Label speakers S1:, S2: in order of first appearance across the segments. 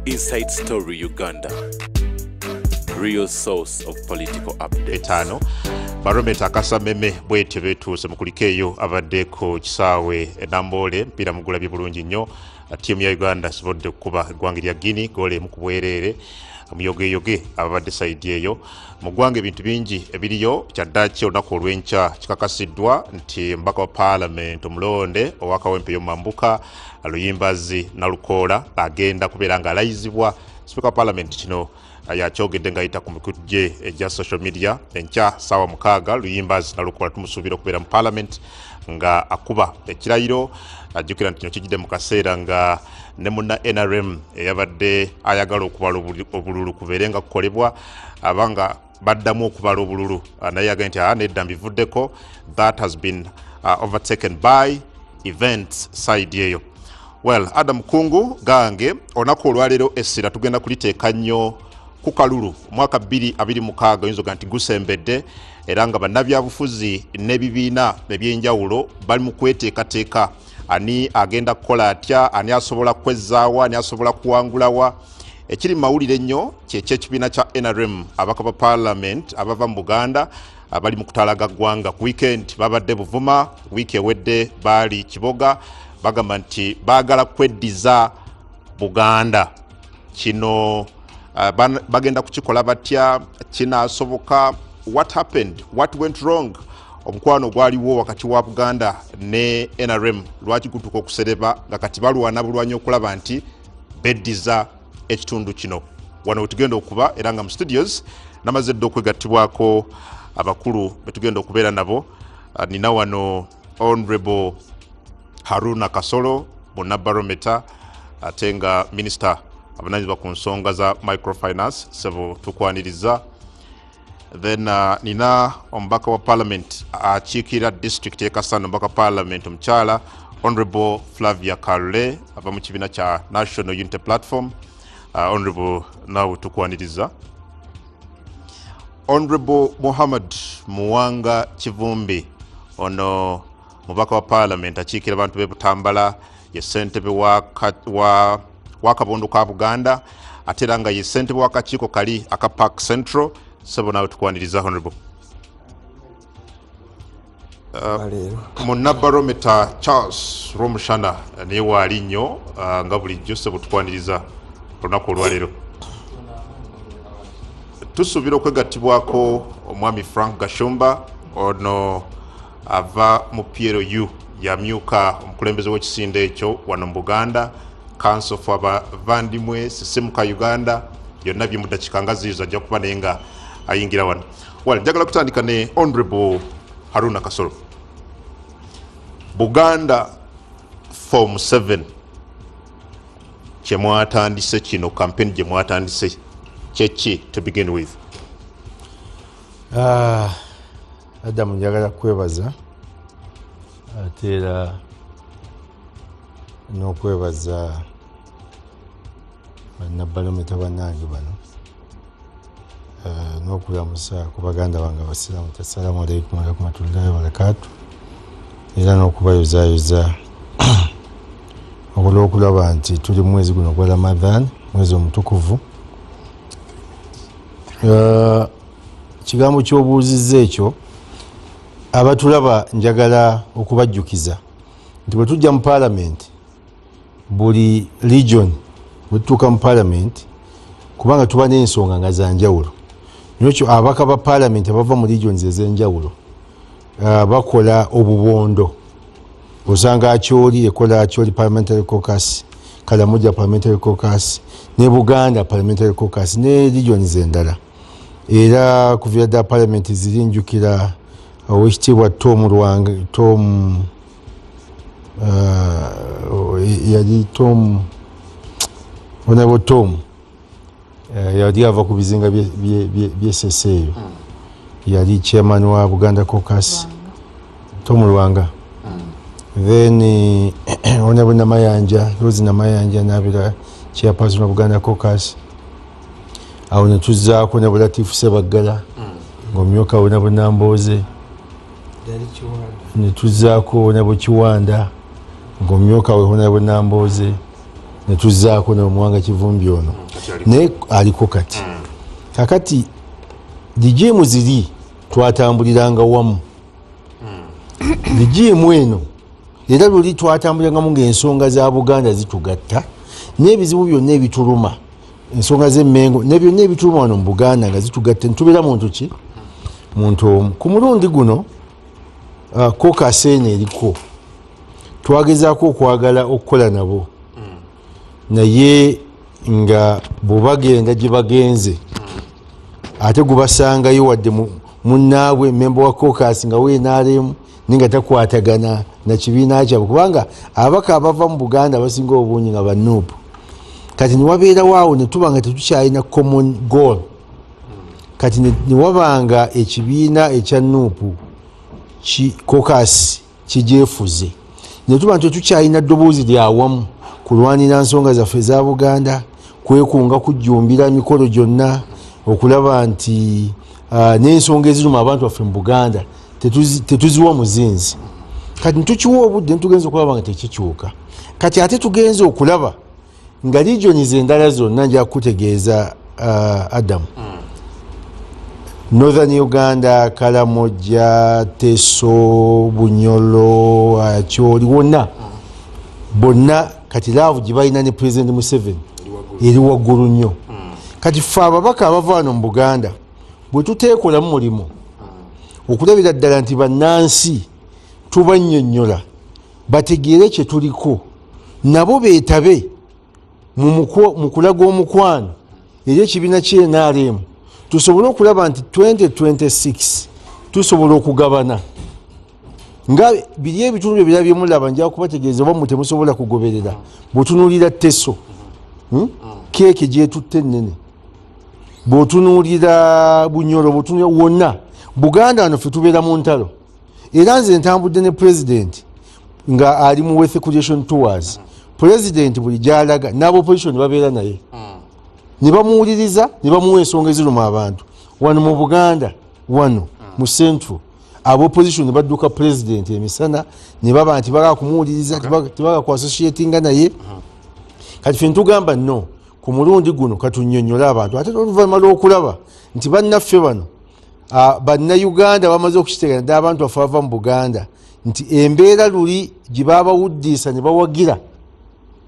S1: Inside Story Uganda, real source of political updates.
S2: Barometer akasameme bwete betuuse mukulikeeyo abaddeko kisaawe Nambole mpira mugulabye bulungi nnyo. Ttiimu ya Uganda sibodde kuba eggwanga lya Guinea goole mu kubwereere muyogeyoge ababadde sayidi eyo. Mu ggwanga ebintu bingi ebiriyo kyaddaaki olunaku olw'enkya kikakasiddwa nti mbaka wa Parliament omulonde ow'akawempe y'omumambuka Luyimbazi Nalukoola agenda kubeera ng'alayizibwa Speaker wa Parliament kino yakyogedde ng'ayita ku mikutu gye egya social media enkya ssaawa 6 Luyimbazi Nalukoola tumusuubira okubeera mu Parliament nga akuba ekirayiro. Ajjukira nti kino kijjidde mu kaseera nga ne munna NRM eyabadde ayagala okubala obululu kubeere nga kukolebwa abanga baddamu okubala obululu naye yagambye nti nedda mbivuddeko. That has been overtaken by events side eyo. Well, Adam Kungu gange onako olwaleero essira tugenda kuliteeka nnyo ku kalulu mwaka 2026 oyinza nti gusembedde era nga bannabyabufuzi n'ebibiina ebyenjawulo bali mu kweteekateeka ani agenda kukola atya, ani asobola kwezzaawa, ani asobola kuwangulawa. Ekiri mawulire nnyo ky'ekibiina kya NRM abaka ba Parliament abava mu Buganda abali mu kutalaga ggwanga ku weekend babadde Buvuma, wiiki ewedde baali Kiboga bagamba nti baagala kweddiza Buganda. Kino bagenda kukikola batya, kinaasoboka, what happened, what went wrong? Omukwano gwaliwo wakati wa Buganda ne NRM lwaki gutuka okusereba nga kati balwana bulwanyi okulaba nti beddiza ekitundu kino. Wano wetugenda okuba era nga mu studios namaze dda okwegattibwako abakulu betugenda okubeera nabo. Nina wano Honorable Haruna Kasolo Barometer ate nga Minister abanaanyizibwa ku nsonga za microfinance sebo tukwaniriza. Then nina omubaka wa Parliament akiikirira district e Kasana omubaka Parliament omukyala Honorable Flavia Karule ava mu kibiina kya National Unity Platform. Honorable nawe tukwaniriza. Honorable Muhammad Muwanga Kivumbi ono mubaka wa Parliament akiikira abantu b'e Butambala ye ssentebe wa Kabondo ka Buganda ate era nga ye ssentebe w'akakiiko kali aka Park Central. Sebo nawe tukwaniriza Honorable. Munna Barometer Charles Romushana naye waali nnyo nga bulijjo sebo tukwaniriza olunaku olwaleero. Tusuubira okwegattibwako omwami Frank Gashumba ono ava mu PLU yamyuka omukulembeze w'ekisinde ekyo wano mu Buganda. Council for Abavandimwe Sisemuka Uganda yonna bye mu ddakiika nga ziizo ajja kuba naye nga ayingira wano. Well, njagala kutandika ne Honorable Haruna Kasolo. Buganda Form 7 kyemwatandise kino campaign gye mwatandise kyeki to begin with?
S3: Adamu njagala kwebaza ate era n'okwebaza bannabalometa bannange bano n'okulamusa ku baganda bange abasiraamu nti assalamu alaikum warahmatullahi wabarakatuh, era n'okubayozaayoza olw'okulaba nti tuli mu mwezi guno gwa Ramadhan, mwezi omutukuvu. Kigambo ky'obuuzizza ekyo abatulaba njagala okubajjukiza nti bwe tujja mu Parliament, buli region bwe tutuuka mu Parliament, kubanga tuba n'ensonga nga za njawulo, nikyo abaka ba Parliament abava mu regions ez'enjawulo bakola obubondo. Osanga Acholi ekola Acholi Parliamentary Caucus, Kalamuja Parliamentary Caucus, ne Buganda Parliamentary Caucus, ne regions endala. Era kuva dda Parliament zirinjukira Oweekitiibwa Tom yali Tom Honorable Tom yali ava ku bizinga by'essese eyo, yali chairman wa Buganda Caucus, Tom Lwanga. Then Honorable Namayanja, Rose Namayanja n'abeera chairperson wa Buganda Caucus. Awo ne tuzzaako ne Latifu Ssebaggala ng'omumyuka we Honorable Nambooze, ne tuzzaako Honorable Kiwanda ng'omumyuka we Honorable Nambooze, netuzaako n'omuwanga Kivumbi ono naye aliko kati kakati ligimu ziri twatambuliranga wamu ligimu eno era luli twatambulirangamu ng'ensonga za Buganda zitugatta n'ebizibu byonna ebituluma ensonga z'emmengo ne byonna ebituluma wano mu Buganda nga zitugatta netubeera muntu ki muntu omu ku mulundi guno kokasi eno eriko twagezaako okwagala okukola nabo naye nga bwebagenda gye bagenze ate gubasangayo wadde munnaabwe memba wa kokasi nga weenaalemu ninga takwatagana na kibiina kyabwe kubanga abaka abava mu Buganda basinga obungi nga banuupu kati niwabeerawo awo netuba nga tetukyalina common goal kati niwabanga ekibiina ekya nuupu kokasi kijeefuze netuba nti tetukyalina ddoboozi lyawamu kulwanira nsonga zaffe za Buganda kwekunga kujjumbira mikolo gyonna okulaba nti n'ensonga eziruma abantu baffe mu Buganda tetuziwa muzinzi kati nitukiwa obudde nitugenza okulaba nga tekikyuka kati ate tugenza okulaba nga regions endala zonna nja kutegeeza Adam Northern Uganda, Karamoja, Teso, Bunyolo, Acholi wonna bonna kati laavu gye balina ne President Museveni eri waggulu nnyo kati ffe ababaka abava wano mu Buganda bwe tuteekolamu mulimu okulabira ddala nti bannansi tubannyonnyola bategeere kye tuliko nabo beetabe mu kulaga omukwano eri ekibiina kye NRM tusobole okulaba nti 2026 tusobola okugabana nga biri ebitundu ebirala byemulaba nja kubategeeza oba mu temusobola kugoberera bw'otunuulira Teso keeke gyetutte ennene bw'otunuulira Bunyolo bw'otunuulira wonna Buganda wano ffe tubeera mu ntalo era nze ntambudde ne President nga ali mu Wealth Creation Tours President buli gy'alaga n'ab'opposition babeera naye ne bamuwuliriza ne bamuwa ensonga eziruma abantu wano mu Buganda wano mu Central ab'opposition badduka President emisana ne baba nti baga kumuwuliriza tibaga ku associatinga naye kati ffe ntugamba no ku mulundi guno katunnyonnyola abantu ate oluvannyuma lw'okulaba nti bannaffe bano bannayuganda bamaze okukitegana ddala abantu baffe bava mu Buganda nti embeera luli gye baabawuddiisa ne bawagira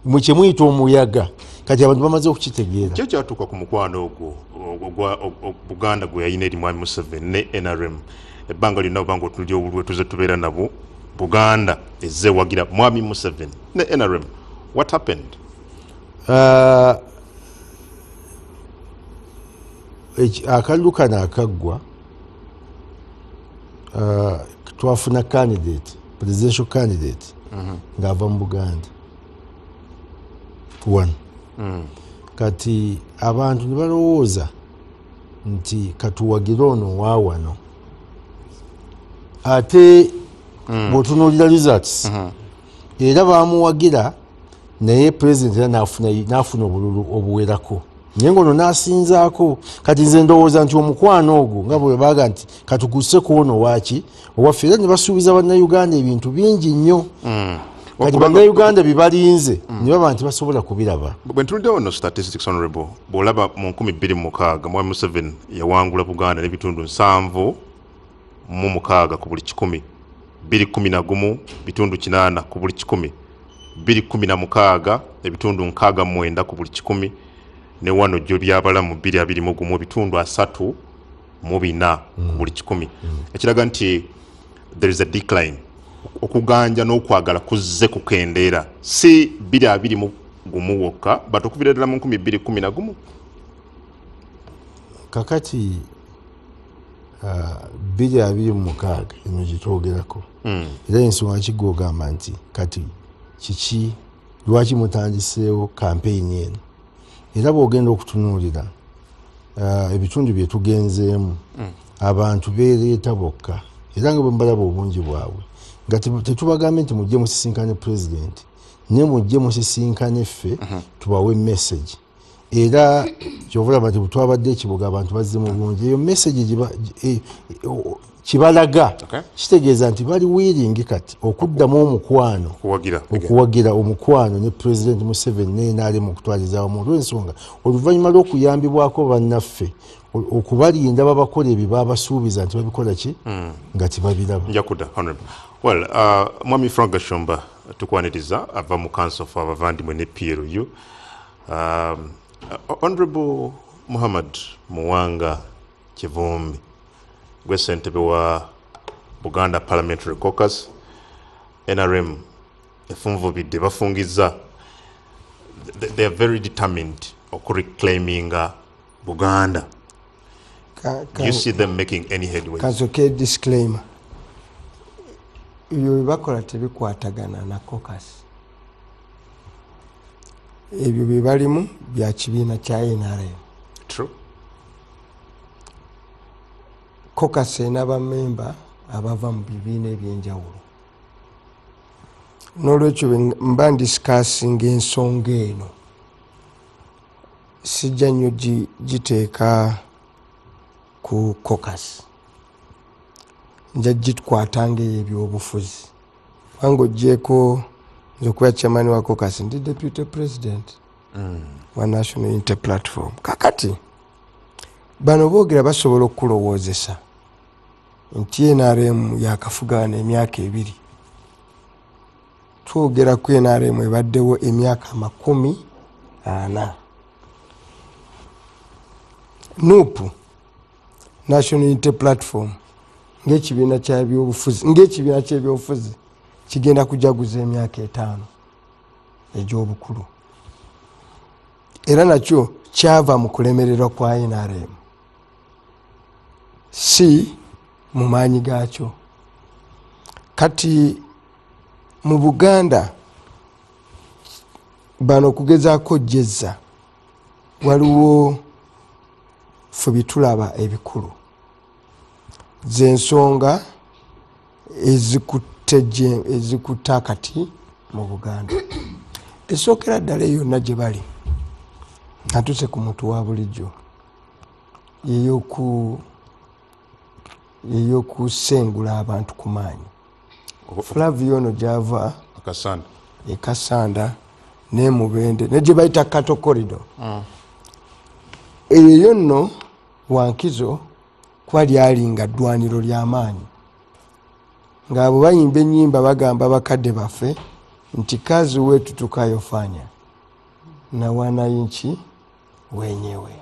S3: mu kye muyita omuyaga kati abantu bamaze okukitegeera
S2: kyo kyatuuka ku mukwano ogwo Buganda gwe yayina eri Mwami Museveni ne NRM ebbanga lyonna obanga otulya obulwe tuze tubeera nabo Buganda ezze wagira Mwami Museveni ne NRM what happened
S3: akalulu kano akaggwa twafuna candidate presidential candidate ng'ava mu Buganda one kati abantu ne balowooza nti katuwagira ono wa wano ate bw'otunuulira results era baamuwagira naye president era n'afuna obululu obuwerako naye ngono n'asinzaako kati nze ndowooza nti omukwano ogwo nga bwe baaga nti katukuse kuono waaki owaffe era ne basuubiza bannayuganda ebintu bingi nnyo kati bannayuganda bibalinze ne baba nti basobola kubiraba
S2: bwe ntunudde wano statistics honorable bw'olaba mu 2006 Mwami Museveni yawangula Buganda n'ebitundu 7 mu 6 ku buli 100 211 bitundu 8 ku buli 100 216 ebitundu 69 ku buli 100 ne wano jjo byabalamu 221 bitundu 3 mu 4 ku buli 100 ekiraga nti there is a decline okuganja n'okwagala kuzze kukendeera si 221 wokka but okuvira ddala mu 2011
S3: kakati 226 eno gitwogerako era ensonga kigogamba nti kati kiki lwaki mutandiseewo kampeyini eno era bw'ogenda okutunuulira ebitundu bye tugenzeemu abantu beereeta bokka era nga bwe mbalaba obungi bwabwe nga tetubagambe nti mujje musisinkane pulezidenti ne mujje musisinkane ffe tubawe message era kyovulaba nti bwe twabadde ekibuga abantu bazze mu bulungi eyo message kibalaga kitegeeza nti bali willing kati okuddamu omukwano okuwagira omukwano ne President Museveni ne NRM okutwaliza wamu olw'ensonga oluvannyuma lw'okuyambibwako bannaffe okubalinda babakola ebyo babasuubiza nti babikola ki nga tibabiraba.
S2: Njakuda honorable. Well, Mwami Frank Gashumba tukwaniriza ava mu council of abavandimwe ne PLU. Honorable Muhammad Muwanga Kivumbi gwe ssentebe wa Buganda Parliamentary Caucus NRM efunvubidde bafungiza they are very determined reclaiming Buganda. Do you see them making any headway?
S4: Kazoke disclaimer. Ebyo bakola tebikwatagana na caucus. Ebyo bibalimu bya kibiina kya NRM.
S2: True.
S4: Caucus ena bamemba abava mu bibiina ebyenjawulo. N'olwekyo mba discussing ensonga eno sijja nnyo giteeka ku caucus. Nja gitkwatanga ebyobufuzi. Wango gyeko nze okuba chairman wa caucus ndi deputy president wa National Unity Platform. Kakati bano boogera basobola okulowoozesa nti NRM yakafugana emyaka 2. Twogera ku NRM ebaddewo emyaka 40. NUP National Unity Platform ng'ekibiina ky'ebyobufuzi kigenda kujaguza emyaka 5 egy'obukulu. Era nakyo kyava mu kulemererwa kwa NRM si mu maanyi gaakyo. Kati mu Buganda bano kugezaako jezza waliwo ffe bitulaba ebikulu z'ensonga ezikutte kati mu Buganda. Esookera ddala yonna gye bali atuse ku muntu wa bulijjo yeyokusengula abantu ku maanyi. Flavio ono gy'ava Kasanda ne Mubende ne gye bayita Kato Corridor. Eyo nno Wankizo kwali alinga ddwaniro ly'amaanyi ng'abo bayimba ennyimba bagamba bakadde baffe nti kazi wetu tukayofanya na wananchi wenyewe.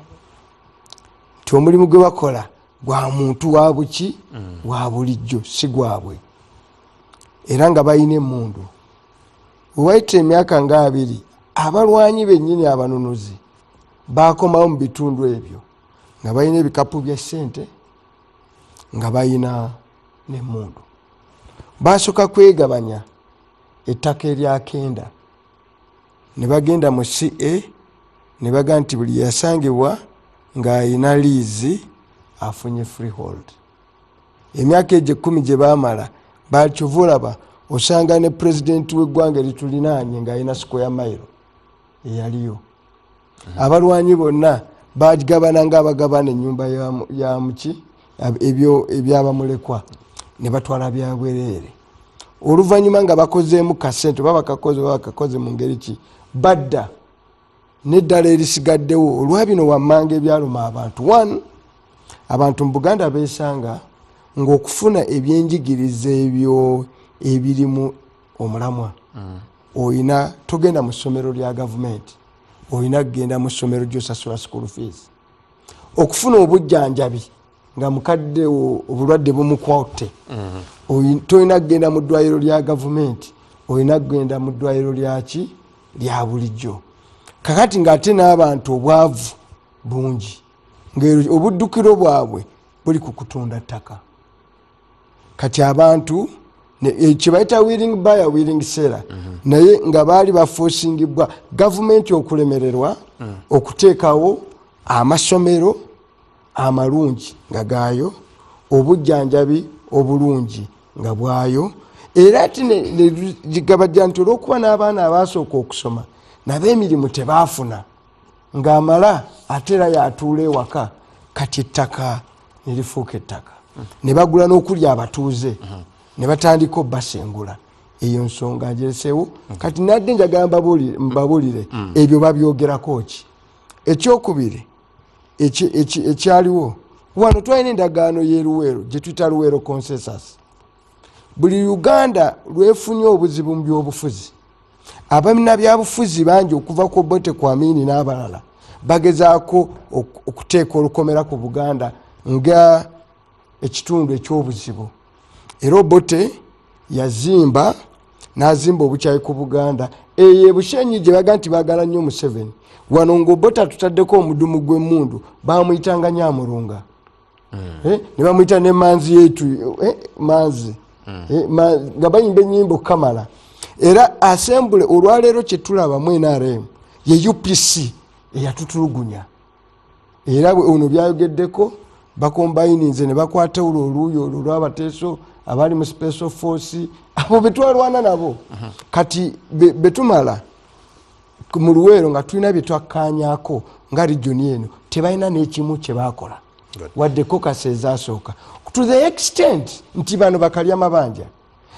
S4: Nti omulimu gwe bakola gwa muntu wa buki wa bulijjo si gwabwe. Era nga bayina emmundu wayita emyaka nga 2 abalwanyi bennyini abanunuzi bakomawo mu bitundu ebyo nga bayina ebikapu bya ssente nga bayina n'emmundu. Basooka kwegabanya ettaka erya Kenda ne bagenda mu CA ne baga nti buli yasangibwa ng'ayina liizi afunye freehold. Emyaka egyo 10 gye baamala bakyova olaba osanga ne pulezidenti w'eggwanga eritulinaanye ng'ayina square mile eyaliyo. Abalwanyi bonna bagabana ng'abagabana ennyumba ya muki ebyo ebyabamulekwa ne batwala bya bwereere. Oluvannyuma nga bakozeemu kasente bakakoze mu ngeri ki badda n'eddala erisigaddewo olwa bino wammanga ebyaluma abantu. 1 abantu mu Buganda beesanga ng'okufuna ebyenjigiriza ebyo ebirimu omulamwa oyina togenda mu ssomero lya gavumenti, oyina kugenda mu ssomero gy'osasula school fees. Okufuna obujjanjabi nga mukadde obulwadde bumukwate toyina kugenda mu ddwaliro lya gavumenti, oyina kugenda mu ddwaliro lyaki lya bulijjo. Kakati ng'ate n'abantu obwavu bungi obuddukiro bwabwe buli ku kutunda ttaka. Kati abantu kye bayita willing buyer willing seller naye nga baali bafoosingibwa gavumenti okulemererwa okuteekawo amasomero amalungi nga gaayo, obujjanjabi obulungi nga bwayo. Era ati gigabajja nti olw'okuba n'abaana abaasooka okusoma nabo emirimu tebaafuna ng'amala ate era yatuula ewaka kati ettaka ne lifuuka ettaka. ne bagula n'okulya abatuuze ne batandika obbasengula. Eyo nsonga njeseewo kati nadde njagala mbabuulire ebyo babyogerako ki. Ekyokubiri ekyaliwo wano twalina endagaano y'eruweero gye tuyita Luweero consensus. Buli Uganda lwefunye obuzibu mu byobufuzi, abamina byabufuzi bangi okuva ku Bote Kwamini n'abalala bagezaako okuteeka olukomera ku Buganda nga ekitundu ekyobuzibu. Era Bote yazimba n'azimba obukyayi ku Buganda. Eyo Bushenyi gye baga nti baagala nnyo Museveni. Wano ng'Obote atutaddeko omudumu gw'emmundu bamuyitanga Nyamulunga. Ne bamuyita ne manzi yetu manzi. Nga bayimba ennyimbo Kamala. Era asembule olwaleero kye tulaba mu NRM ye UPC eyatutulugunya. Era ono byayogeddeko bakombayininze ne bakwata oluuyo olwo lw'abateeso abali mu special force abo betwalwana nabo. Kati betumala mu Luweero nga tulina bye twakkaanyaako nga region eno tebalina n'ekimu kye baakola waddeko Kaseeza asooka to the extent nti bano bakalya mabanja.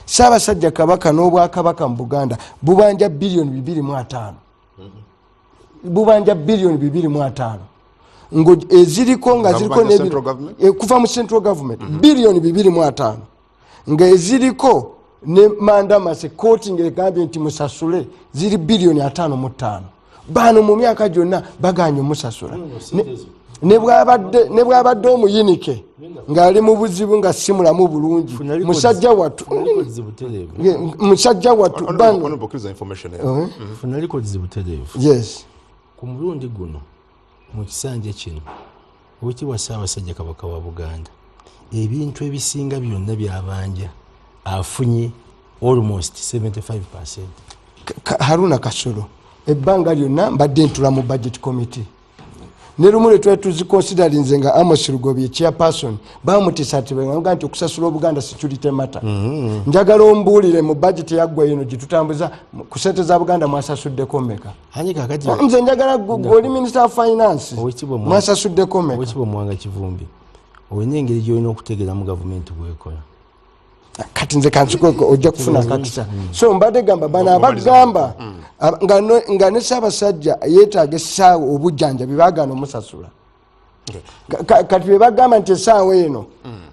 S4: Ssaabasajja Kabaka n'Obwakabaka mu Buganda bubanja bilioni 2.5 bubanja bilioni 2.5 ngo eziriko nga ziriko kuva mu central government bilioni 2.5 nga eziriko ne Mandamase kooti ng'egambye nti musasule ziri bilioni 5.5 bano mu myaka gyonna baganye musasula ne bwabadde omuyinike ng'ali mu buzibu nga simulamu bulungi musajja wattu yes
S3: ku mulundi guno mu kisanja kino Oweekitiibwa Ssaabasajja Kabaka wa Buganda ebintu ebisinga byonna byabanja afunye almost 75%.
S4: Haruna Kasolo ebbanga lyonna mbadde ntula mu budget committee ne lumu lwe twali tuziconsiderinze nga Amos Lugobi chairperson bamutisatibanga nti okusasula Obuganda security matter. Njagala ombuulire mu budget yaggwa eno gye tutambuza ku ssente za Buganda mwasasuddeko mmeka? Nze njagala oli Minister of Finance mwasasuddeko mmeka?
S3: Oweekitiibwa Mwanga Kivumbi olina engeri gy'olina okutegeeramu gavumenti bw'ekola.
S4: Kati nze kansiko ojja kufuna kakisa. So mbadde gamba bana abagamba nga ne Ssaabasajja yeetaaga essaawa obujjanjabi baagaana omusasula. Kati bwe bagamba nti essaawa eno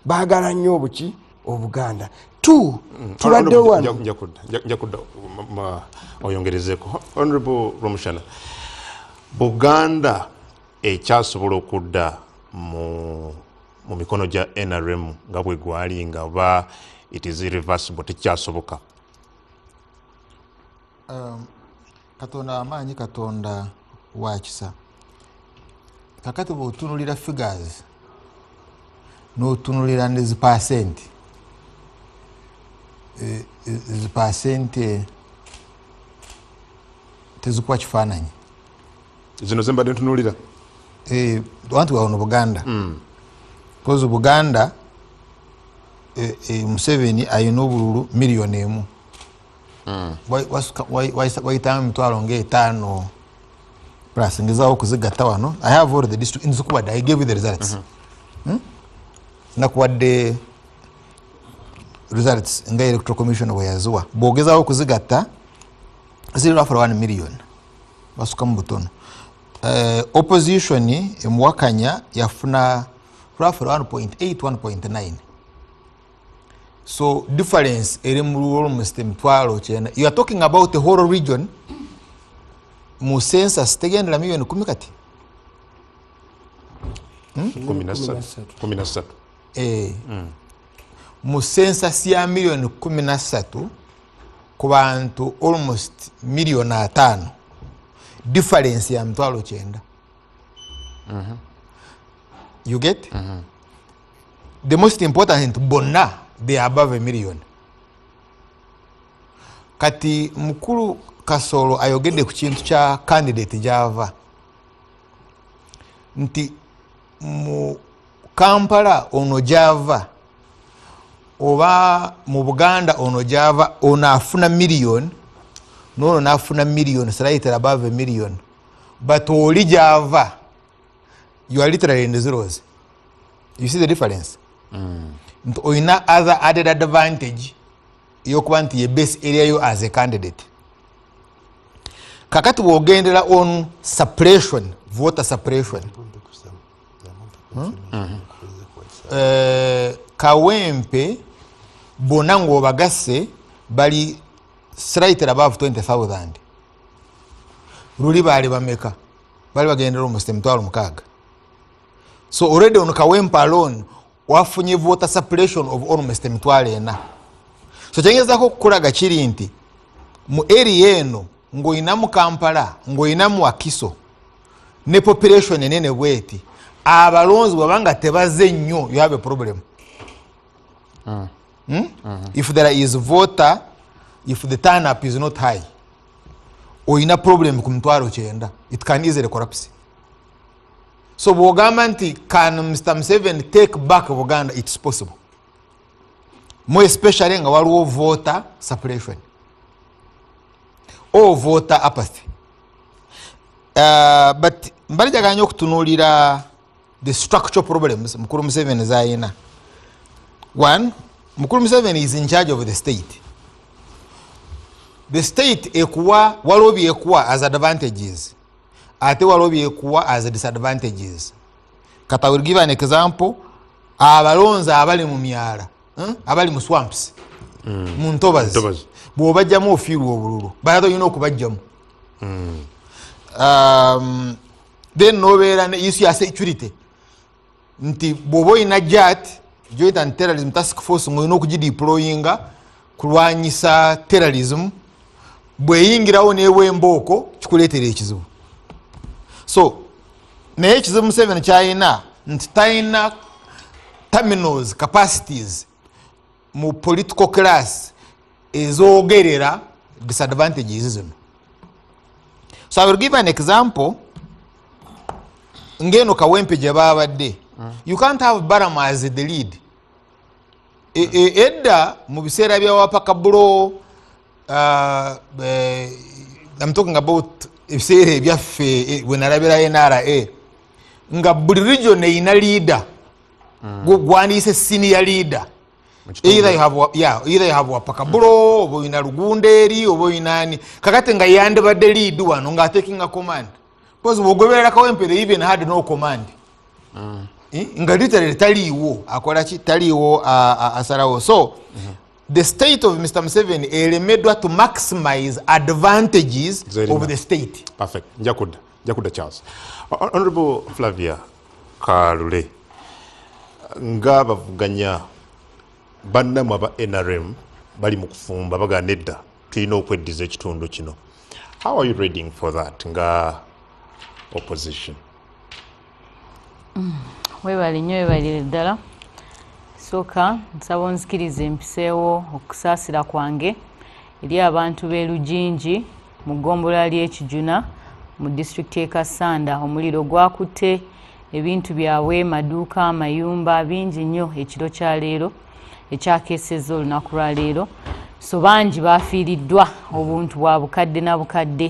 S4: baagala nnyo obuki Obuganda. Tubadde wano
S2: njakudda oyongerezeeko. Honorable Romushana, Buganda ekyasobola okudda mu mikono gya NRM nga bwe gwali nga ba it is irreversible tekyasoboka.
S5: Katonda amaanyi, Katonda wa kisa. Kakati bw'otunulira figures n'otunulira ne zi percent tezikuwa kifaananyi.
S2: Zino ze mbadde ntunulira
S5: wantu wano Buganda because Buganda Museveni ayina obululu miliyoni 1 wayitamu emitwalo nga 5 plus ngezaho okuzigatta wano. I have all the district nzikubadde I gave you the results. Nakuwadde results nga electoral commission bwe yazuwa bw'ogezaho okuzigatta ziri lwafula 1 million basukamu butono. Opposition emuwakanya yafuna lwafula 1.8 1.9. So difference eri mu almost emitwalo 9. You are talking about the whole region. Mu census tegendera miliyoni 10 kati.
S2: 13.
S5: Mu census ya miliyoni 13 ku bantu almost miliyoni 5. Difference ya mitwalo 9. You get? The most important bonna they are above 1 million. Kati mukulu Kasolo ayogedde ku kintu kya candidate gyava nti mu Kampala ono gyava oba mu Buganda ono gyava ono afuna million nono nafuna million slightly above 1 million but oli gyava you are literally in the zeros. You see the difference? nti oyina other added advantage eyokuba nti ye base area yo as a candidate. Kakati bwogendera on suppression, voter suppression, Kawempe bonna ng'obagasse bali slightly above 20,000. Luli baali bameka? Bali bagendera almost 6,000. So already on Kawempe alone wafunye voter suppression of almost 4,000. So kyengezako kukulaga kiri nti mu area eno ng'oyina mu Kampala, ng'oyina mu Wakiso ne population enene bweti, abalonzi bwabanga tebaze nnyo, you have a problem. If there is voter, if the turn up is not high, oyina problem ku 9,000, it can easily collapse. So bwogamba nti can Mr. Museveni take back Buganda, it's possible. More especially nga waliwo voter suppression or voter apathy. But mbalijaganya okutunuulira the structural problems Mukulu Museveni zayina. One, Mukulu Museveni is in charge of the state. The state ekuwa walobi ekuwa as advantages, ate walobi ekuwa as disadvantages. Kata will give an example. Abalonza abali mu myala, abali mu swamps, mu ntobazi, bw'obajjamu ofiirwa obululu bayato yina okubajjamu. Then nobeera ne issue ya security nti bw'oba oyina JAT, Joint Anti-Terrorism Task Force, ng'olina okugideployinga kulwanyisa terrorism, bw'eyingirawo n'ewa embooko kikuleetera ekizibu. So naye ekizibu Museveni kyayina nti talina terminals capacities mu political class ezoogerera disadvantages zino. So I will give an example. Ngeno Kawempe gye baabadde, you can't have Barama as the lead. Edda mu biseera by'awapa Kabulo, I'm talking about ebiseera ebyaffe we nalabira NRA, nga buli region eyina leader, gwandiyise senior leader. Either you have Wapakabulo, oba oyina Lugunderi, oba oyina ani. Kakati nga yandibadde lead wano nga taking a command. Because bw'ogoberera Kawempe, they even had no command. Nga literally taliiwo akola ki, taliiwo asalawo. So the state of Mr. Museveni elemeddwa to maximize advantages of the state.
S2: Perfect. Njakuda Charles. Honorable Flavia Kalule, nga bavuganya bannamu aba NRM bali mu kufumba baga nedda tulina okweddiza ekitundu kino. How are you reading for that nga opposition?
S6: Webali nnyo, webalire ddala. Sooka nsaba onzikirize mpiseewo okusaasira kwange eri abantu b'e Lujinji mu ggombolola ly'Ekijuna mu disitulikiti y'e Kassanda. Omuliro gwakutte ebintu byabwe, maduuka, amayumba bingi nnyo ekiro kya leero ekyakeesezza olunaku lwa leero. So bangi baafiiriddwa obuntu bwa bukadde na bukadde.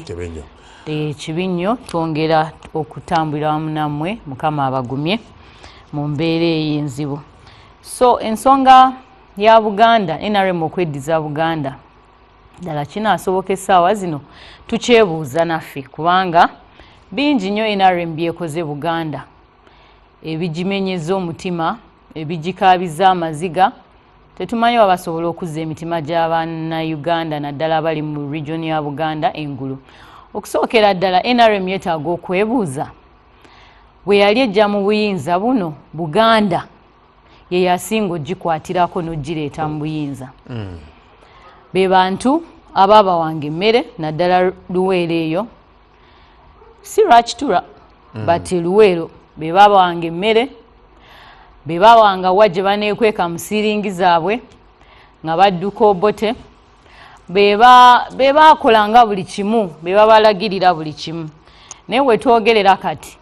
S6: Kibi nnyo, twongera okutambulira wamu nammwe, Mukama abagumye mu mbeera ey'enzibu. So ensonga ya Buganda, NRM okweddiza Buganda, ddala kinaasoboka essaawa zino tukyebuuza naffe, kubanga bingi nnyo NRM byekoze Buganda ebigimenyeza omutima, ebigikaabiza amaziga. Tetumanyi babasobola okuzza emitima gy'Abannayuganda naddala abali mu region ya Buganda engulu. Okusookera ddala NRM yeetaaga okwebuuza, bwe yali ejja mu buyinza buno, Buganda ye yasinga ogikwatirako n'ogireeta mu buyinza. Be bantu abaabawanga emmere naddala Luweero eyo, si Lwakitura, but Luweero be baabawanga emmere, be baabawanga wa gye baneekweka mu siiringi zaabwe nga badduka Obote, be baakolanga buli kimu, be babalagirira buli kimu. Naye we twogerera kati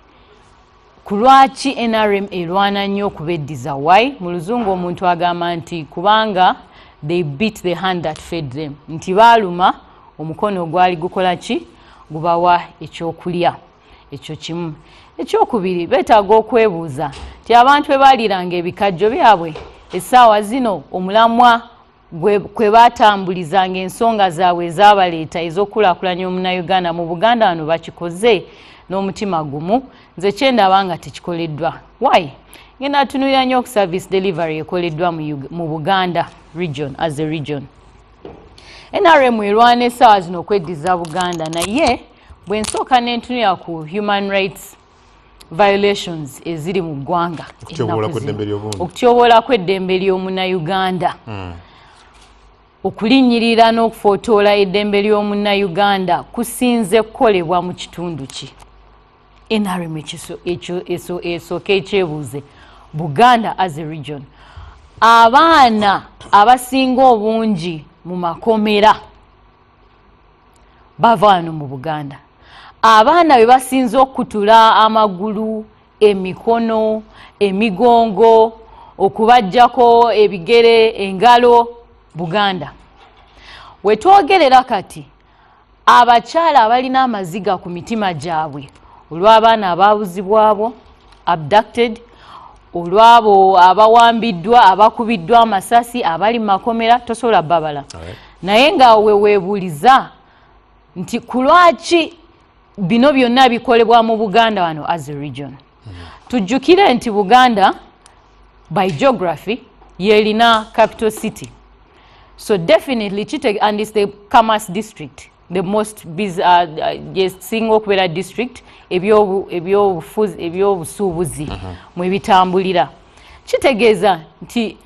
S6: ku lwaki NRM erwana nnyo okubeddiza. Why? Mu Luzungu omuntu agamba nti kubanga they beat the hand that fed them, nti baaluma omukono ogwali gukola ki, gubawa ekyokulya. ekyo kimu. Ekyokubiri beetaaga okwebuuza nti abantu bwe baaliranga ebikajjo byabwe essaawa zino omulamwa kwe baatambulizanga ensonga zaabwe ezabaleeta ez'okulaakulanya omunnayuganda mu Buganda wano bakikoze n'omutima gumu. Nze kyendaba nga tekikoleddwa. Why? Ngenda atunuulira nnyo ku service delivery ekoleddwa mu Buganda region as a region. NRM erwana essaawa zino okweddiza Buganda, naye bwe nsooka n'entunula ku human rights violations eziri mu ggwanga, okutyoboola kw'eddembe ly'omunnayuganda, okulinnyirira n'okufootoola eddembe ly'omunnayuganda kusinze kukolebwa mu kitundu ki? NRM esooka ekyebuuze, Buganda as a region, abaana abasinga obungi mu makomera bava wano mu Buganda. Abaana be basinze okutula amagulu, emikono, emigongo, okubajjako ebigere, engalo, Buganda. We twogerera kati abakyala abalina amaziga ku mitima gyabwe olw'abaana abaabuzibwabo, abducted, olw'abo abawambiddwa, abakubiddwa amasasi, abali mu makomera, tosobola babala. Naye nga weebuuliza nti ku lwaki bino byonna bikolebwa mu Buganda wano as a region. Tujjukire nti Buganda by geography yerina capital city. So definitely Chitege, and it's the Kamas district, the most busy single kwera district ebyobusuubuzi mwe bitambulira. Kitegeeza nti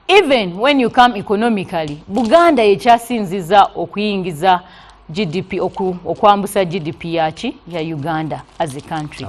S6: even when you come economically, Buganda ekyasinziza okuyingiza GDP okwambusa GDP yaki ya Uganda as a country.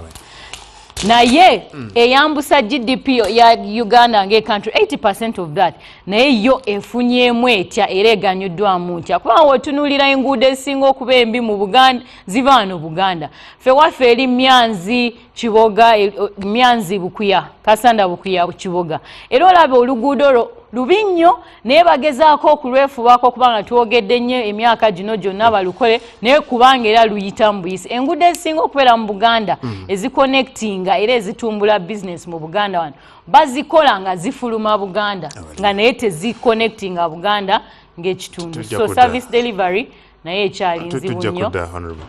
S6: Naye eyambusa GDP ya Uganda nge country 80% of that naye yo efunyemu etya era eganyuddwamu ntya. Kuba wotunuulira enguudo esinga okuba embi mu Buganda ziva wano Buganda. Ffe waffe eri Myanzi Kiboga, Myanzi Bukuya, Kasanda Bukuya Kiboga. Era olaba oluguudo lubi nnyo naye bagezaako okulwefubaako kubanga twogedde nnyo emyaka gino gyonna balukole naye kubanga era luyita mu buyisi. Enguudo ezisinga okubeera mu Buganda eziconnectinga era ezitumbula business mu Buganda wano bazikola nga zifuluma Buganda nga naye teziconnectinga Buganda ng'ekitundu. So service delivery naye ekyali nzibu nnyo.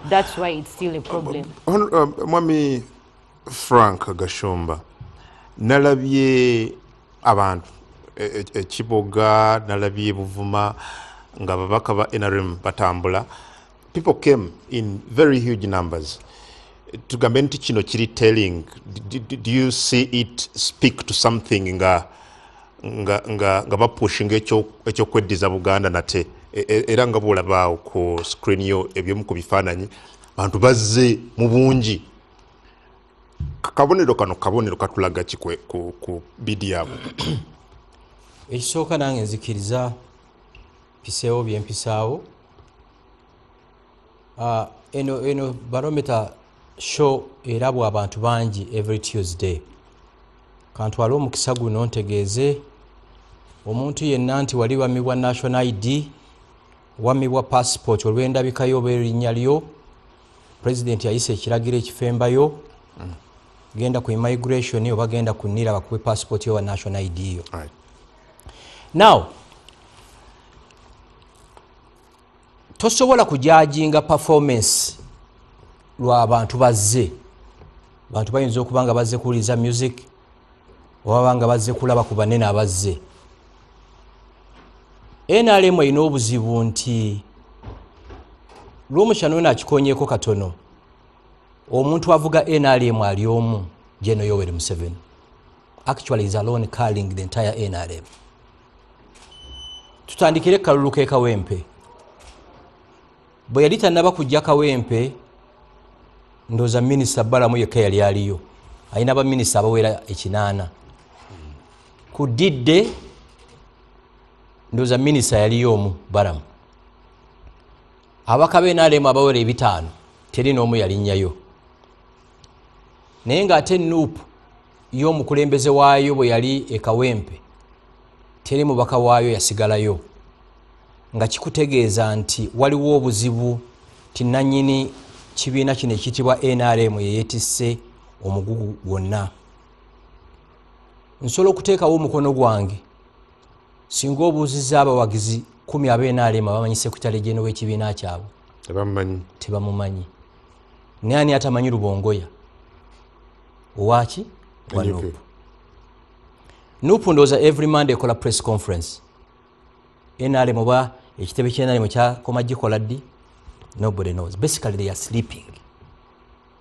S6: That's why it's still a problem.
S2: Mwami Frank Gashumba, nalabye abantu Kiboga, nalabye Buvuma nga babaka ba NRM batambula. People came in very huge numbers. Tugambe nti kino kiri telling. Do you see it speak to something nga bapushing ekyo kweddiza Buganda nate era nga bolaba ku screen yo ebyo mu bifaananyi abantu bazze mu bungi. Kabonero katulaga kikwe ku bidi yabo.
S7: Ekisooka nange nzikiriza mpiseewo byempisaawo. Eno barometer show erabwa abantu bangi every Tuesday. Kantwala omukisa guno ntegeeze omuntu yenna nti wali wamibwa national ID, wamibwa passport olw'endabikayo oba erinnya lyo, president yayise ekiragiro ekifembayo, genda ku immigration oba genda ku NIRA bakube passport yo wa national ID yo. Now, tosobola kujajinga performance lwa abantu bazze. Bantu bayinza okuba nga bazze kuwuliza music oba nga bazze kulaba ku banene abazze. NRM erina obuzibu nti lw'omukyano ono akikonyeeko katono omuntu avuga NRM ali omu General Yoweri Museveni. Actually is alone carrying the entire NRM. Tutandikire Kalulu ke Kawempe. Bwe yali tannaba kujja Kawempe ndoza minisita Balamu yekka yali aliyo. Ayina ba minisita abawera ekinaana. Ku Didde ndoza minisita yali omu Balamu. Abakabe NRM abawera ebitaano teri n'omu yalinnyayo. Naye ng'ate Nuupu y'omukulembeze waayo bwe yali e Kawempe teri mubaka waayo yasigalayo. Nga kikutegeeza nti waliwo obuzibu ti nannyini kibiina kino ekiyitibwa NRM yeyeetisse omugugu wonna. Nsobola okuteekawo omukono gwange singa obuuzizza abawagizi 10 aba NRM abamanyi sekitale jeno w'ekibiina kyabwe tebamumanyi. Naye ani atamanyi Rubongoya owaki wa Nuupu? Nuupu ndowooza every Monday ekola press conference. NRM oba ekitebe ky'NRM kyakoma gikola ddi? Nobody knows. Basically they are sleeping.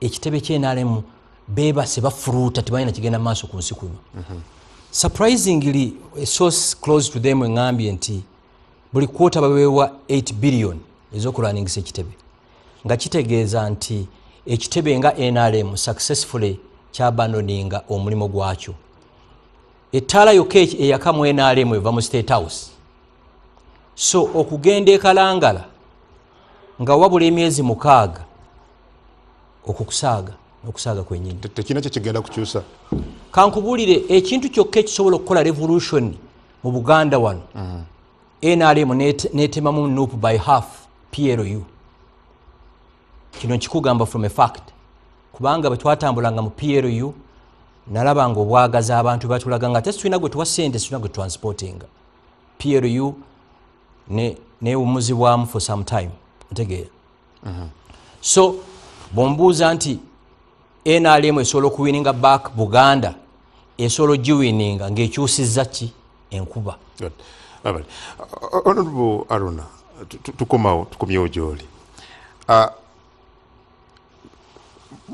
S7: Ekitebe ky'NRM beebase bafuruuta tebalina kigenda maaso ku nsi kuno. Surprisingly, a source close to them engambye nti buli kwota baweebwa 8 billion ez'okulwaningisa ekitebe, nga kitegeeza nti ekitebe nga NRM successfully kyabandoninga omulimu gwakyo. Ettaala yokka eyakamu NRM eva mu State House. So okugenda ekalangala nga wabula emyezi 6 okukusaaga n'okusaaga kwennyini
S2: tekina kye kigenda kukyusa.
S7: Kankubuulire ekintu kyokka ekisobola okukola revolution mu Buganda wano, NRM netemamu Nuupu by half PLU. Kino nkikugamba from a fact, kubanga bwe twatambulanga mu PLU nalabanga obwagazi abantu batulaga nga tetulina gwe tuwa ssente, tulina gwe transportinga. PLU newumuzibwamu for some time, otegeera. So bombuuza nti NRM esobola okuwininga back Buganda, esobola ogiwininga ng'ekyusizza ki? Enkuba.
S2: Honorable Aruna, tukomyewo gy'oli.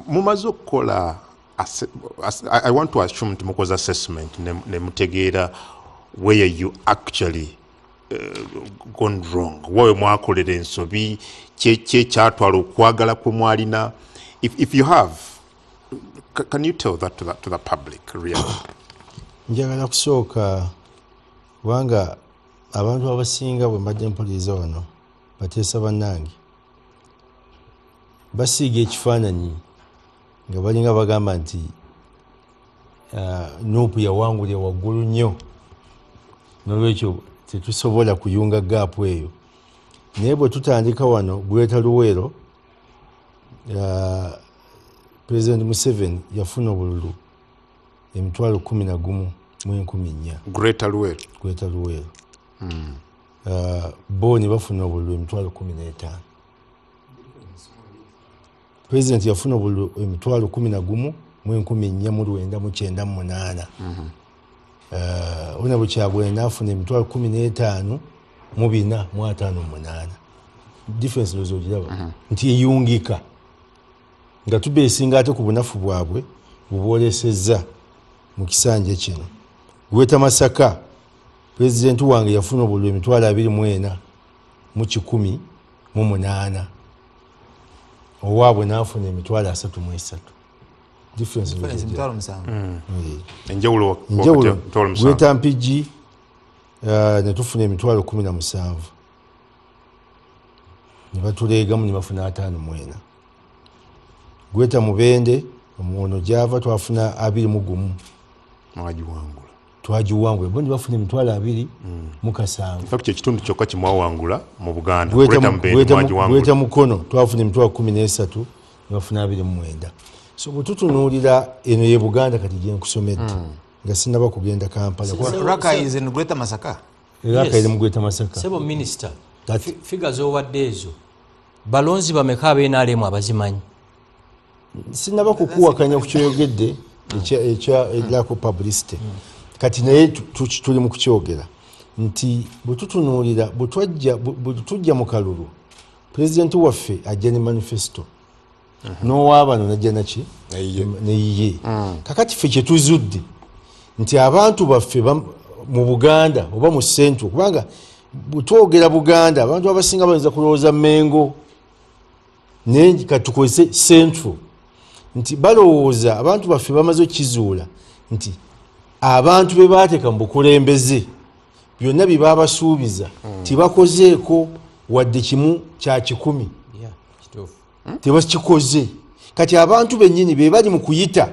S2: Mumaze okukola, I want to assume nti mukoze assessment ne mutegeera where you actually gone wrong, wawe mwakolera ensobi, kyatwala okwagala kwe mwalina. If you have, can you tell that to the public really?
S3: Njagala kusooka kubanga abantu abasinga bwe mbadde mpuliriza wano bateesa bannange basiiga ekifaananyi nga balinga bagamba nti Nuupu yawangulira waggulu nnyo, n'olwekyo tetusobola kuyunga gaapu eyo. Naye bwe tutandika wano Greater Luweero, President Museveni yafuna obululu 11,114.
S2: Greater
S3: Luweero. Boni bafuna obululu 15,000. President yafuna obululu 11,498. Honorable Kyagulanye afuna 15,458. Difference lozo ogiraba nti eyungika nga tubeesinga ate ku bunafu bwabwe bubwolesezza mu kisanja kino. Gweta Masaka, President wange yafuna obululu 24,118. Owaabwe n'afuna 33,000. Difference
S2: enjawulo Gweta Mpigi ne tufuna 17,000. Ne batuleegamu ne bafuna 5,000. Gweta Mubende ono gyava twafuna 21. Twagiwangula bo ne bafuna 20,007. In fact ekitundu kyokka kimwawangula mu Buganda.
S3: Gweta Mukono twafuna 13,000 ne bafuna 29. So bwe tutunuulira eno ye Buganda kati gye nkusomedde nga sinaba kugenda Kampala.
S5: Raka is in Greater Masaka.
S3: Raka iri mu Greater Masaka.
S7: Sebo Minister, figures owadde ezo balonzi bameka aba NRM abazimanyi?
S3: Sinaba kukuwakanya ku kyoyogedde ekya lack of publicity. Kati naye tuli mu kukyogera nti bwe tutunuulira bwe tujja mu kalulu President waffe ajja ne manifesto n'owaabano najja naki neyiye. Kakati ffe kye tuzudde nti abantu baffe mu Buganda oba mu Central, kubanga butwogera Buganda abantu abasinga bayinza kulowooza Mengo naye katukozese Central, nti balowooza abantu baffe bamaze okukizuula nti abantu be baateeka mu bukulembeze byonna bye baabasuubiza tibakozeeko wadde kimu kya 10. Tebakikoze. Kati abantu bennyini be bali mu kuyita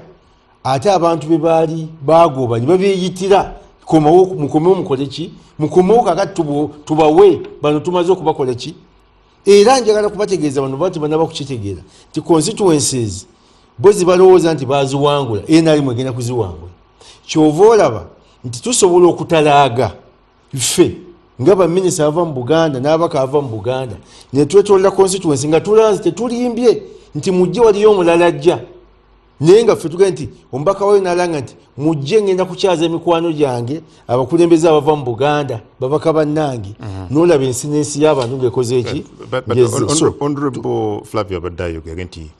S3: ate abantu be baali bagoba ne babeeyitira mukomewo mukole ki? Mukomewo kakati tubawe bano tumaze okubakola ki? era njagala kubategeeza bano bati banaba kukitegeera nti constituencies bo zibalowooza nti baziwangula NRM egenda kuziwangula kyova olaba nti tusobola okutalaaga ffe nga baminisita ava mu Buganda n'abaka ava mu Buganda ne twetolera constituency nga tulanze tetulimbye nti mujje waliyo omulala ajja naye nga ffe tugenda nti omubaka wayo n'alanga nti mujje ngenda kukyaza emikwano gyange abakulembeze abava mu Buganda babaka bannange n'olaba ensi n'ensi y'abantu ng'ekoze eki.
S2: Honorable Flavio Badayo nti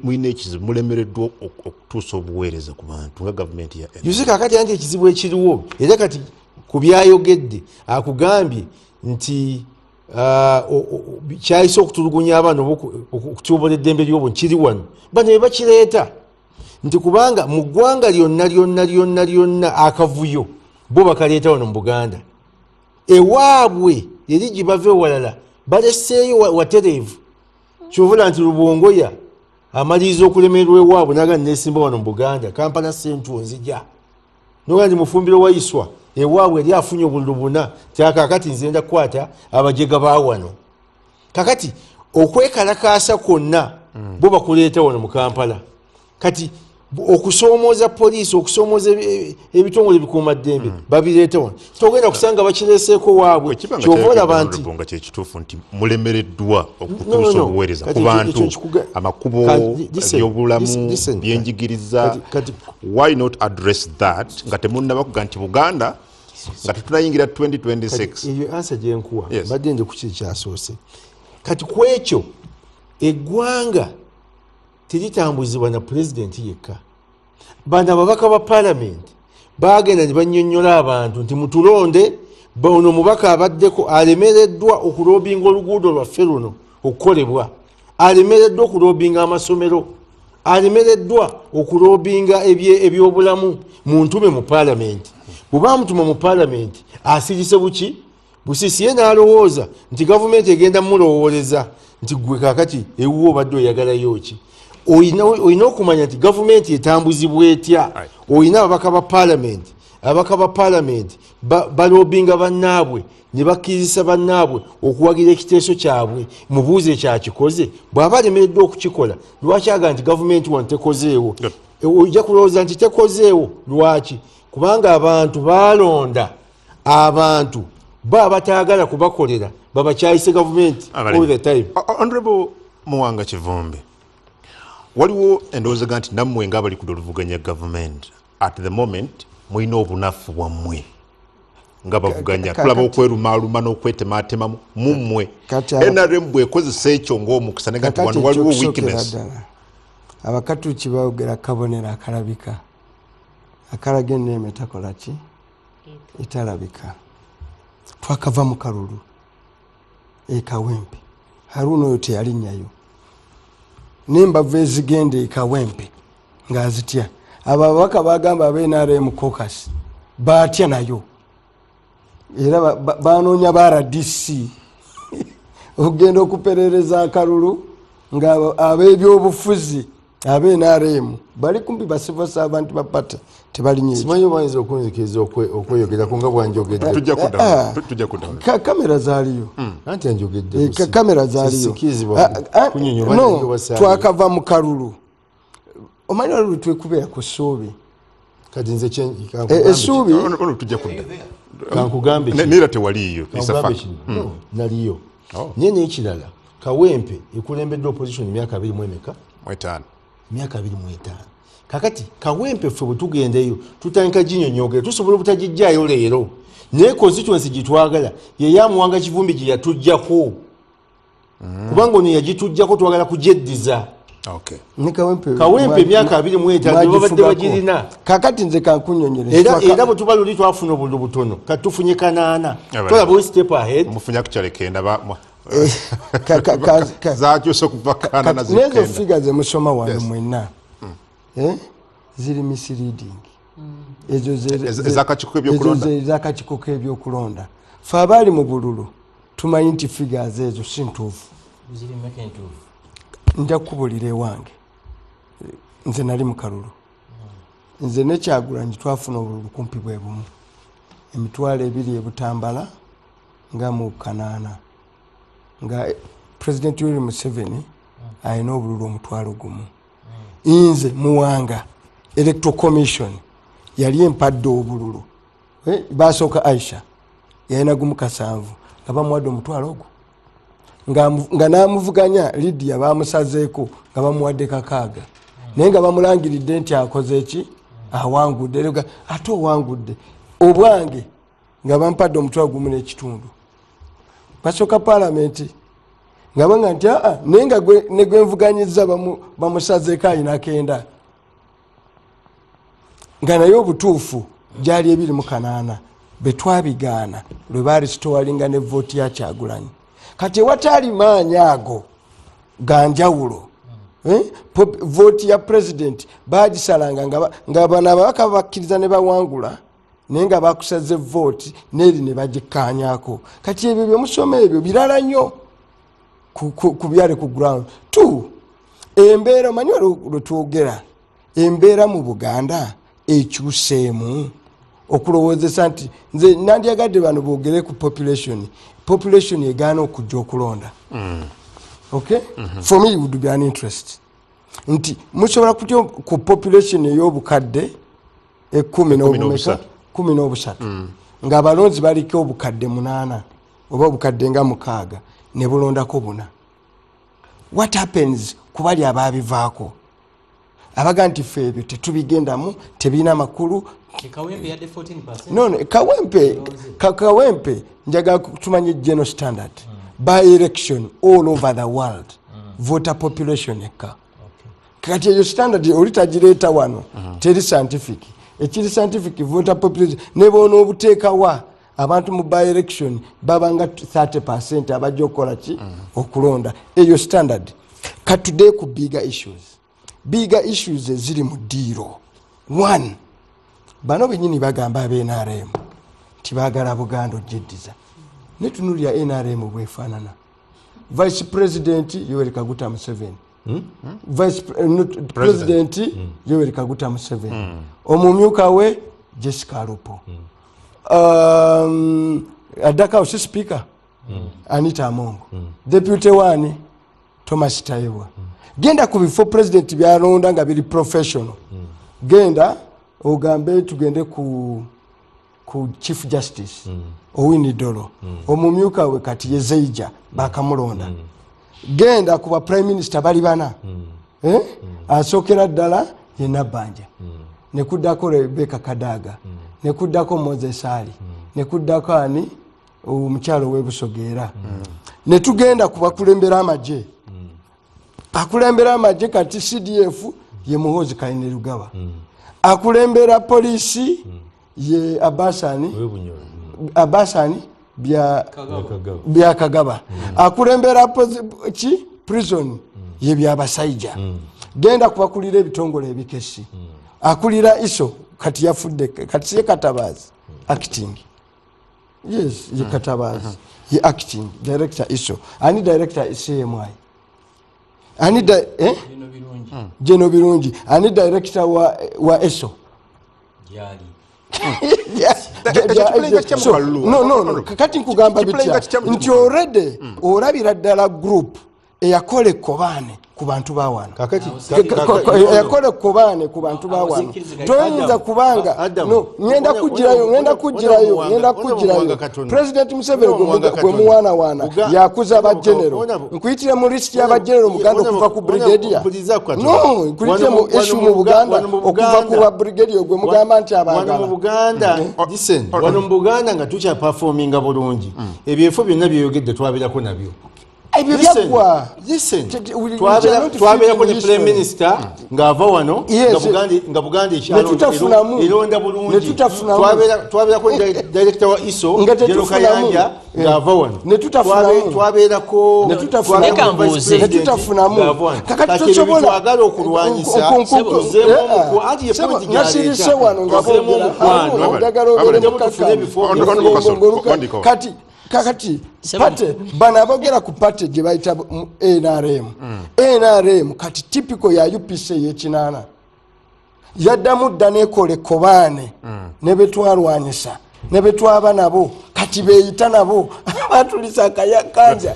S2: muyina ekizibu mulemereddwa okutuusa obuweereza ku bantu nga gavumenti ya
S3: yusi kakati anti ekizibu ekiriwo era kati ku byayogedde akugambye nti kyayise okutulugunya abaana okutyoboola eddembe ly'obwo nkiri wano bano be bakireeta nti kubanga mu ggwanga lyonna akavuyo bo bakaleeta wano mu Buganda ewaabwe eri gye bava ewalala baleseeyo watereevu kyovula nti Lubongoya amaliriza okulemererwa ewaabwe naga neesimba wano mu Buganda Kampala Central nzija noga ndi mufumbiro wa Iswa ewaabwe eri afunye obululu buna kyakakati nzenda kukwata abajega ba wano kakati okwekalakaasa kwonna bo bakuleeta wano mu Kampala kati okusoomooza poliisi okusoomooza ebitongole bikuumaddembe babireeta wano togenda kusanga bakireeseeko waabwe kyova olaba nti
S2: nga kyekituufu nti mulemereddwa okutuusa obuweereza ku bantu amakubo ebyobulamu byenjigiriza why not address that nga temunnabakuga nti Buganda nga tetunayingira 2026
S3: eyo ansa gyenkuwa badde ndi kukiri kyasoose kati kwekyo eggwanga teritambuzibwa na pulezidenti yekka bano ababaka ba palamenti bagenda ne bannyonnyola abantu nti mutulonde ono mubaka abaddeko alemereddwa okulobinga oluguudo lwaffe luno okukolebwa alemereddwa okulobinga amasomero alemereddwa okulobinga ebyobulamu mu ntume mu palamenti bw'oba mutuma mu palamenti asirise buki busisi ye n'alowooza nti gavumenti egenda mulowooleza nti gwe kakati ewuwo obadde oyagalayo ki oyina okumanya nti gavumenti etambuzibwa etya oyina ababaka ba palamenti balobinga bannaabwe ne bakkirizisa bannaabwe okuwagira ekiteeso kyabwe mubuuze ekyakikoze bw'aba alemereddwa okukikola lwaki aga nti gavumenti wano tekozeewo ojja kulowooza nti tekozeewo lwaki kubanga abantu balonda abantu bataagala kubakolera babakyayise gavumenti all the time.
S2: Honorable Muwanga Kivumbi waliwo endowooza nti nammwe nga abali ku oluvuganya gavumenti at the moment mulina obunafu bwammwe nga bavuganya tulaba okwerumaaluma n'okwetematema mummwe NRM bwekozesa ekyo ng'omukisa naye nti wano waliwo weakness
S4: abakatuuki baogera kabonero akalabika akalaga enneeme takola ki etalabika twakava mu kalulu ekawempe Haruna oyo teyalinnyayo nembava ezigenda ekawempe ng'azitya abo ababaka bagamba NRM caucus batya nayo era banoonya ba RDC ogenda okuperereza akalulu nga ab'ebyobufuzi NRM bali kumpi basiva servant bapata tebalinye
S3: simanyi obayinza okunzikiriza okweyogerako nga bwanjogedde
S2: tujja kudamu
S3: kamera zaaliyo anti anjogedde
S4: kamera zaaliyo twakava mu kalulu omanyi olulu twekubeera ku ssuubi
S3: kati nze
S4: essuubi
S2: tujja kudda
S3: kankugambe
S2: neera tewaliyo
S3: naliyo naye n'ekirala Kawempe ekulembeddwa opposition myaka 25 myaka 25 kakati Kawempe ffe bwe tugendeyo tutandika ginyonyogera tusobola obutagijjaayo leero naye constituency gitwagala ye Muwanga Kivumbi gye yatujjako kubanga ono yagitujjako twagala kujeddiza Kawempe myaka 25 babadde bagirina
S4: kakati nze kankunyonyereza
S3: era bwe tuba luli twafuna obululu butono kati tufunye 8 tolaba we step ahead
S2: mufunya kukyalo 9 zakyusa okuva 8
S4: nezo figa ze musoma wano mwenna ziri misleading ezo ez'akakiiko k'ebyokulonda fe abaali mu bululu tumanyi nti figures ezo si ntuufu nja kukubulira ewange nze nali mu kalulu nze ne Kyagulanyi twafuna obululu kumpi bwe bumu emitwalo 2 e Butambala nga mu 8 nga President Yoweri Museveni ayina obululu omutwalo gumu. Inze Muwanga Electoral Commission yali empadde obululu. Basooka Aisha yalina gumu 7 nga bamuwadde omutwalo ogwo. Nga namuvuganya Lydia bamusazeeko nga bamuwadde 6 naye nga bamulangiridde nti akoze eki awangudde ate owangudde obwange nga bampadde omutwalo gumu n'ekitundu. Basooka Parliament nga banga nti naye nga ne gwenvuganyiza bamusazeeko ayina 9 nga naye obutuufu gyali 28 betwabigaana lwe baali sitowalinga ne vooti ya Kyagulanyi. Kati watali maanyi ago ganjawulo vooti ya president bagisalanga nga bano ababaka bakkiriza ne bawangula naye nga bakusaze vooti n'eri ne bagikkaanyako. Kati ebyo byemusoma ebyo birala nnyo ku byali ku ground. 2 embeera manyi lwe twogera embeera mu Buganda ekyuseemu okulowoozesa nti nze nandyagadde bano boogere ku population egaana okujja okulonda. Okay? For me it would be an interest. Nti musobola kutya ku population ey'obukadde 13 nga abalonzi baliko obukadde 8 oba obukadde nga 6 ne bulondako 4. What happens ku bali ababivaako abaga nti ffe ebyo tetubigendamu tebirina makulu. Kawempe njaga tumanye general standard by election all over the world voter population eka. Kati eyo standard olitagireeta wano teri scientific. Ekiri scientific voter population nebona obuteekawa abantu mu by election babanga 30% abajja okukola ki okulonda eyo standard. Katude ku bigger issues eziri mu ddiiro. 1 bano benyini bagamba NRM tibagala Buganda ojjeddiza netunulya NRM bwefaanana. Vice President Yoweri Kaguta Museveni Vice President Yoweri Kaguta Museveni omumyuka we Jessica Alupo Adaka House Speaker Anita Amongo Deputy 1 Thomas Taiwa. Genda ku bifo president byalonda nga biri professional. Genda ogambe tugende ku Chief Justice Owini Dolo omumyuka we kati Yezeija bakamulonda. Genda kuba Prime Minister bali bana asokera ddala ye Nabbanja ne kuddako Rebecca Kadaga ne kuddako Moses Ali ne kuddako ani omukyalo w'Ebusogera ne tugenda kuba kulembera amagye akulembera amagye kati CDF ye Muhoozi Kainerugaba akulembera polisi ye Abasani bya Kagaba akulembera prison ye bya Basaija. Genda kubakulira ebitongole ebikesi akulira iso kati yafudde kati ye Katabazi acting. Yes ye Katabazi ye acting director iso ani director CMI ani Jeno Birungi ani director wa ESO no kati nkugamba bitya nti already olabira ddala group eyakole Kobane ku bantu bawana eyakole Kobane ku bantu bawana toyinza kubanga no ngenda kugirayo President Museveni gwe muwana wana yakuza aba general nkuyitire mu list y'aba general Muganda okuva ku brigadier no nkuyitire mu issue mu Buganda okuva ku brigadier gwe mugamba nti abangala
S8: mu Buganda listen wano mu Buganda nga tucha performinga bulungi ebyefo byonna byeyogedde twabirako nabyo. Listen, twabera kwenye Prime Minister ngava wano nga Buganda ekyalo ironda bulungi twabera kwenye Director wa ISO Jero Kayanja ngava wano twabera ko
S4: netutafunamu
S8: kakati tochobola twagala okulwanyisa zemo anti yepoint
S4: nasirise wano ngava kati kakati pate bana abogera ku pate gye bayita NRM kati typical ya UPC y'ekinana yaddamu dda nekole Kobane ne betwalwanyisa ne betwaba nabo kati beeyita nabo batulisa akayakanja